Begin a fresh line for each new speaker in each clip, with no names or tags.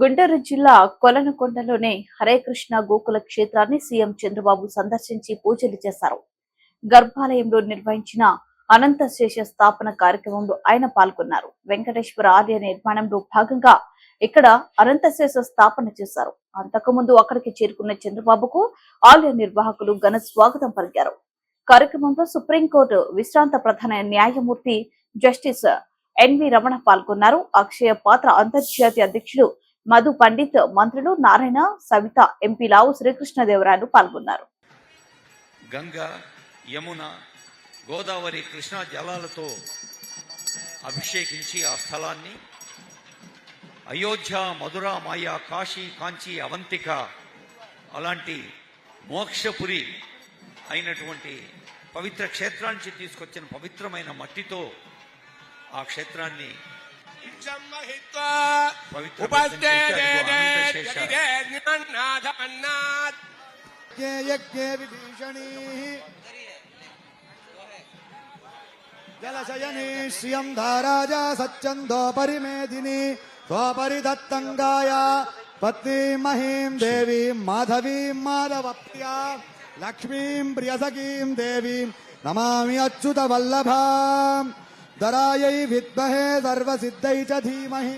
గుంటూరు జిల్లా కొలనుకొండలోని హరే కృష్ణ గోకుల క్షేత్రాన్ని సీఎం చంద్రబాబు సందర్శించి పూజలు చేశారు. గర్భాలయంలో నిర్వహించిన అనంత శేష స్థాపన కార్యక్రమంలో ఆయన పాల్గొన్నారు. వెంకటేశ్వర ఆలయ నిర్మాణంలో భాగంగా ఇక్కడ అనంతశేష స్థాపన చేశారు. అంతకుముందు అక్కడికి చేరుకున్న చంద్రబాబుకు ఆలయ నిర్వాహకులు ఘన స్వాగతం పలికారు. కార్యక్రమంలో సుప్రీంకోర్టు విశ్రాంత ప్రధాన న్యాయమూర్తి జస్టిస్ ఎన్వి రమణ పాల్గొన్నారు. అక్షయ పాత్ర అంతర్జాతీయ అధ్యక్షుడు మధు పండిత్, మంత్రులు నారాయణ, సవిత, ఎంపీ లావు శ్రీకృష్ణదేవరాయలు పాల్గొన్నారు.
గంగా, యమున, గోదావరి, కృష్ణా జలాలతో అభిషేకించి ఆ స్థలాన్ని అయోధ్య, మధుర, మాయా, కాశీ, కాంచి, అవంతిక అలాంటి మోక్షపురి అయినటువంటి పవిత్ర క్షేత్రానికి తీసుకొచ్చిన పవిత్రమైన మట్టితో ఆ క్షేత్రాన్ని
జలశయనీ శ్రియం ధారాజా సచ్చందో పరిమేదిని స్వపరిదత్తంగాయ పత్నీం మహీం దేవీం మాధవీం మాధవప్రియా లక్ష్మీం ప్రియసఖీం దేవీం నమామి అచ్యుత వల్లభాం దరాయై విద్మహే సర్వసిద్ధై చ ధీమహి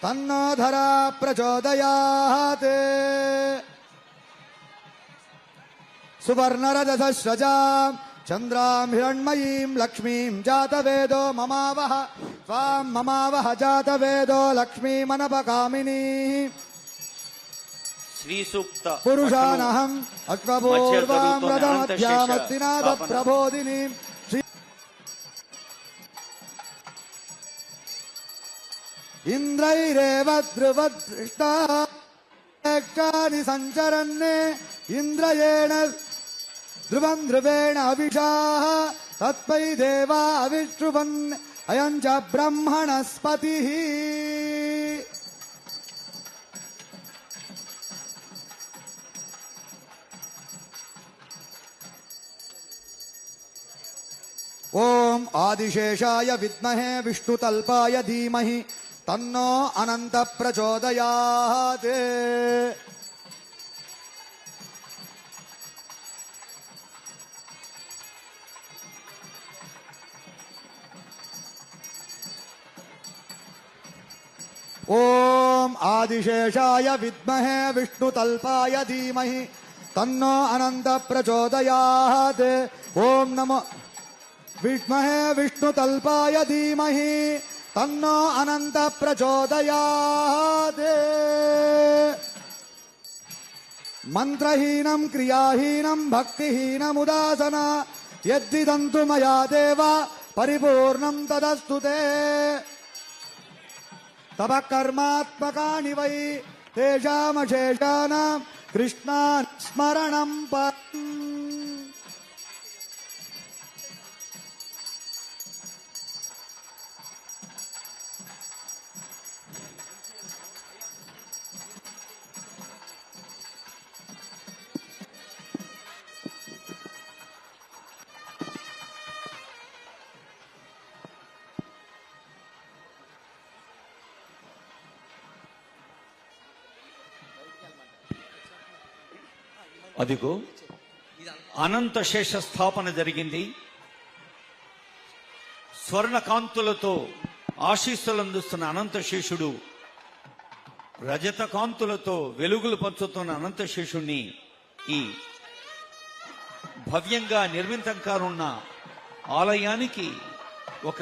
తన్నో ధరా ప్రచోదయాత్. సువర్ణరజసస్రజాం చంద్రాం హిరణ్మయీం లక్ష్మీం జాతవేదో మమావహ స్వాం మమావహ జాతవేదో లక్ష్మీమనపకామినీ
శ్రీసూక్త
పురుషానహం అశ్వపూర్వాం రథమధ్యామత్తినాథ ప్రబోధిని ఇంద్రైరేవ ధ్రువదృష్టాని సంచరన్నే ఇంద్రయేణ ధ్రువం ధ్రువేణ అవిషాః తత్పై దేవా అవిష్ణువన్ అయం చ బ్రహ్మణస్పతిః. ఓం ఆదిశేషాయ విద్మహే విష్ణుతల్పాయ ధీమహి తన్నో అనంత ప్రచోదయాత్. ఓం ఆదిశేషాయ విద్మహే విష్ణుతల్పాయ ధీమహి తన్నో అనంత ప్రచోదయాత్. ఓం నమో విద్మహే విష్ణుతల్పాయ ధీమహి తన్నో అనంత ప్రచోదయాత్. మంత్రహీనం క్రియాహీనం భక్తిహీనముదాసన యద్విదంతు మయా దేవ పరిపూర్ణం తదస్తు తే. తవ కర్మాత్మకాని వై తేషామశేషానాం కృష్ణా స్మరణం పరం.
అదిగో అనంత శేష స్థాపన జరిగింది. స్వర్ణకాంతులతో ఆశీస్సులందిస్తున్న అనంత శేషుడు, రజత కాంతులతో వెలుగులు పంచుతున్న అనంత శేషుణ్ణి ఈ భవ్యంగా నిర్మితం కానున్న ఆలయానికి ఒక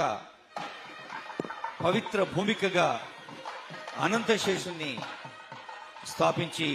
పవిత్ర భూమికగా అనంత శేషుణ్ణి స్థాపించి